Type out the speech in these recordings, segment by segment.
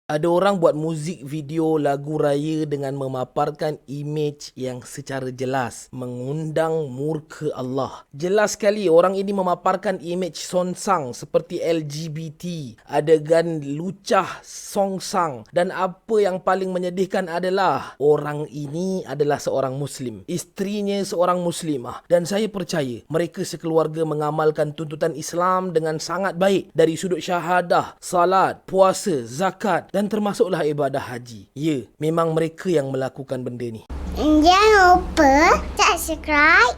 Ada orang buat muzik video lagu raya dengan memaparkan imej yang secara jelas mengundang murka Allah. Jelas sekali orang ini memaparkan imej songsang seperti LGBT, adegan lucah songsang, dan apa yang paling menyedihkan adalah orang ini adalah seorang Muslim. Isterinya seorang Muslimah, dan saya percaya mereka sekeluarga mengamalkan tuntutan Islam dengan sangat baik dari sudut syahadah, salat, puasa, zakat dan termasuklah ibadah haji. Ya, memang mereka yang melakukan benda ni. Jangan lupa subscribe,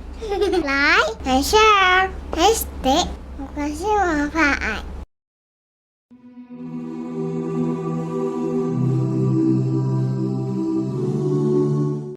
like, dan share. Hashtag Makasih Manfaat.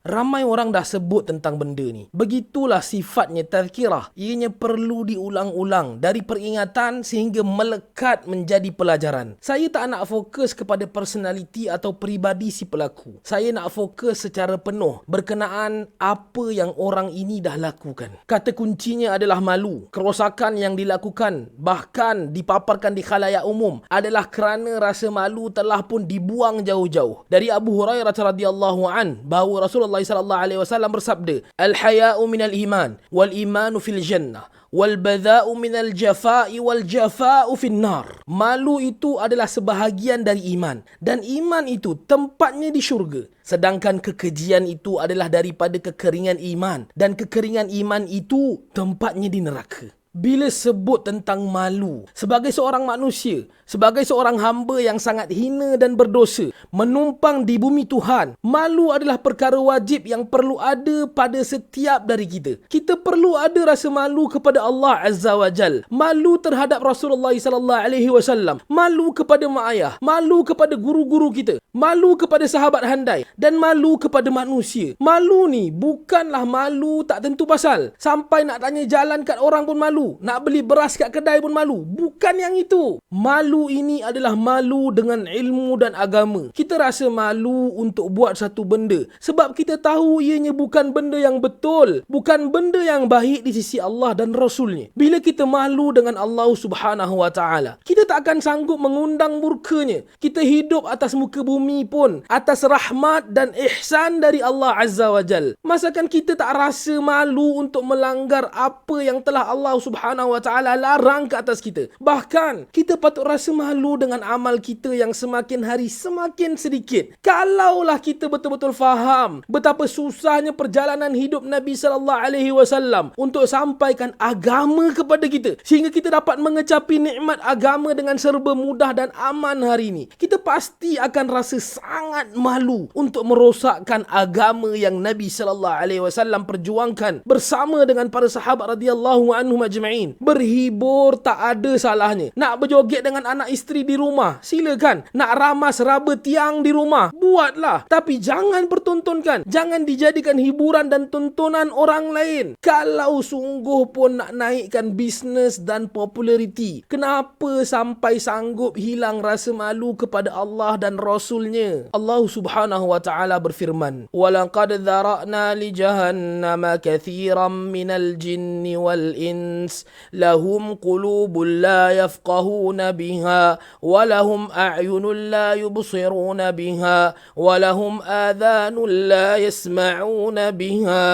Ramai orang dah sebut tentang benda ni. Begitulah sifatnya tazkirah. Ianya perlu diulang-ulang dari peringatan sehingga melekat menjadi pelajaran. Saya tak nak fokus kepada personaliti atau peribadi si pelaku. Saya nak fokus secara penuh berkenaan apa yang orang ini dah lakukan. Kata kuncinya adalah malu. Kerosakan yang dilakukan bahkan dipaparkan di khalayak umum adalah kerana rasa malu telah pun dibuang jauh-jauh. Dari Abu Hurairah radhiyallahu an bahawa Rasulullah sallallahu alaihi wasallam bersabda, "Al-haya'u minal iman wal imanu fil jannah wal badha'u minal jafa'i wal jafa'u fin nar." Malu itu adalah sebahagian dari iman dan iman itu tempatnya di syurga. Sedangkan kekejian itu adalah daripada kekeringan iman dan kekeringan iman itu tempatnya di neraka. Bila sebut tentang malu sebagai seorang manusia, sebagai seorang hamba yang sangat hina dan berdosa, menumpang di bumi Tuhan, malu adalah perkara wajib yang perlu ada pada setiap dari kita. Kita perlu ada rasa malu kepada Allah Azza wa Jal, malu terhadap Rasulullah sallallahu alaihi wasallam, malu kepada mak ayah, malu kepada guru-guru kita, malu kepada sahabat handai dan malu kepada manusia. Malu ni bukanlah malu tak tentu pasal. Sampai nak tanya jalan kat orang pun malu. Nak beli beras kat kedai pun malu. Bukan yang itu. Malu ini adalah malu dengan ilmu dan agama. Kita rasa malu untuk buat satu benda sebab kita tahu ianya bukan benda yang betul, bukan benda yang baik di sisi Allah dan Rasulnya. Bila kita malu dengan Allah Subhanahu wa ta'ala, kita tak akan sanggup mengundang murkanya. Kita hidup atas muka bumi pun atas rahmat dan ihsan dari Allah Azza wa Jal. Masakan kita tak rasa malu untuk melanggar apa yang telah Allah Subhanahu wa ta'ala larang ke atas kita. Bahkan kita patut rasa malu dengan amal kita yang semakin hari semakin sedikit. Kalaulah kita betul-betul faham betapa susahnya perjalanan hidup Nabi sallallahu alaihi wasallam untuk sampaikan agama kepada kita sehingga kita dapat mengecapi nikmat agama dengan serba mudah dan aman hari ini, kita pasti akan rasa sangat malu untuk merosakkan agama yang Nabi sallallahu alaihi wasallam perjuangkan bersama dengan para sahabat radhiyallahu anhum ajma'in. Berhibur tak ada salahnya. Nak berjoget dengan anak isteri di rumah, silakan. Nak ramas raba tiang di rumah, buatlah. Tapi jangan pertontonkan. Jangan dijadikan hiburan dan tontonan orang lain. Kalau sungguh pun nak naikkan bisnes dan populariti, kenapa sampai sanggup hilang rasa malu kepada Allah dan Rasulnya? Allah Subhanahu wa ta'ala berfirman, "Walaqad dzara'na li jahannama katsiran minal jinni wal ins lahum qulubun la yafqahuna biha wa lahum a'yunun la yubsiruna biha wa lahum adhanun la yasma'una biha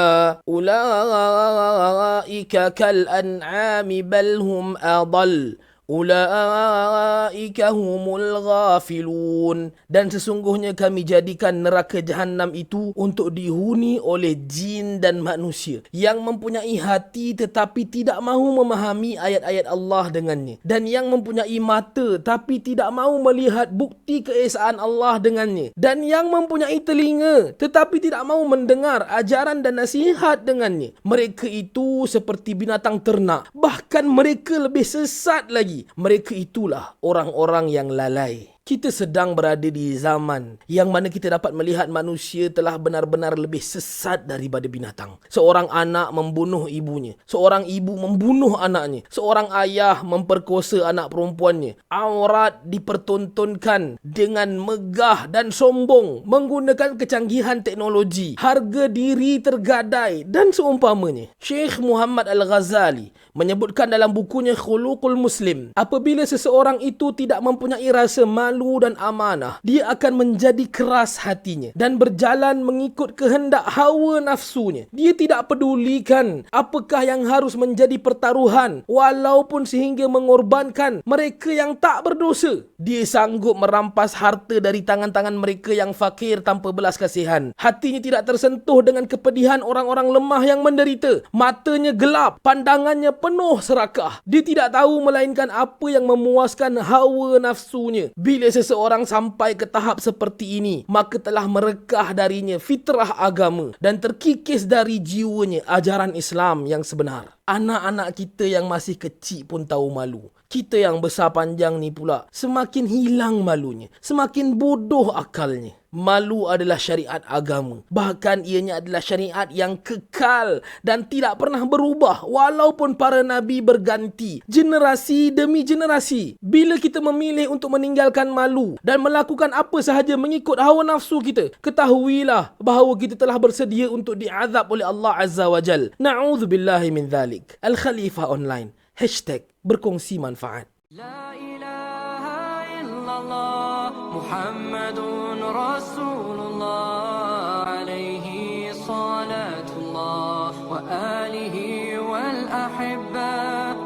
ulaika kal an'ami bal hum adall ulaika humul ghafilun." Dan sesungguhnya kami jadikan neraka jahanam itu untuk dihuni oleh jin dan manusia yang mempunyai hati tetapi tidak mahu memahami ayat-ayat Allah dengannya, dan yang mempunyai mata tapi tidak mahu melihat bukti keesaan Allah dengannya, dan yang mempunyai telinga tetapi tidak mahu mendengar ajaran dan nasihat dengannya. Mereka itu seperti binatang ternak, bahkan mereka lebih sesat lagi. Mereka itulah orang-orang yang lalai. Kita sedang berada di zaman yang mana kita dapat melihat manusia telah benar-benar lebih sesat daripada binatang. Seorang anak membunuh ibunya, seorang ibu membunuh anaknya, seorang ayah memperkosa anak perempuannya. Aurat dipertontonkan dengan megah dan sombong menggunakan kecanggihan teknologi. Harga diri tergadai dan seumpamanya. Syekh Muhammad Al-Ghazali menyebutkan dalam bukunya Khuluqul Muslim, apabila seseorang itu tidak mempunyai rasa malu malu dan amanah, dia akan menjadi keras hatinya dan berjalan mengikut kehendak hawa nafsunya. Dia tidak pedulikan apakah yang harus menjadi pertaruhan, walaupun sehingga mengorbankan mereka yang tak berdosa. Dia sanggup merampas harta dari tangan-tangan mereka yang fakir tanpa belas kasihan. Hatinya tidak tersentuh dengan kepedihan orang-orang lemah yang menderita. Matanya gelap, pandangannya penuh serakah. Dia tidak tahu melainkan apa yang memuaskan hawa nafsunya. Bila seseorang sampai ke tahap seperti ini, maka telah merekah darinya fitrah agama dan terkikis dari jiwanya ajaran Islam yang sebenar. Anak-anak kita yang masih kecil pun tahu malu. Kita yang besar panjang ni pula semakin hilang malunya, semakin bodoh akalnya. Malu adalah syariat agama. Bahkan ianya adalah syariat yang kekal dan tidak pernah berubah walaupun para nabi berganti generasi demi generasi. Bila kita memilih untuk meninggalkan malu dan melakukan apa sahaja mengikut hawa nafsu kita, ketahuilah bahawa kita telah bersedia untuk diazab oleh Allah Azza wa Jal. Na'udzubillahi min dhalik. Al-Khalifah Online. #berkongsi manfaat. La ilaha illallah Muhammadun Rasulullah alaihi salatullah wa alihi wal ahibba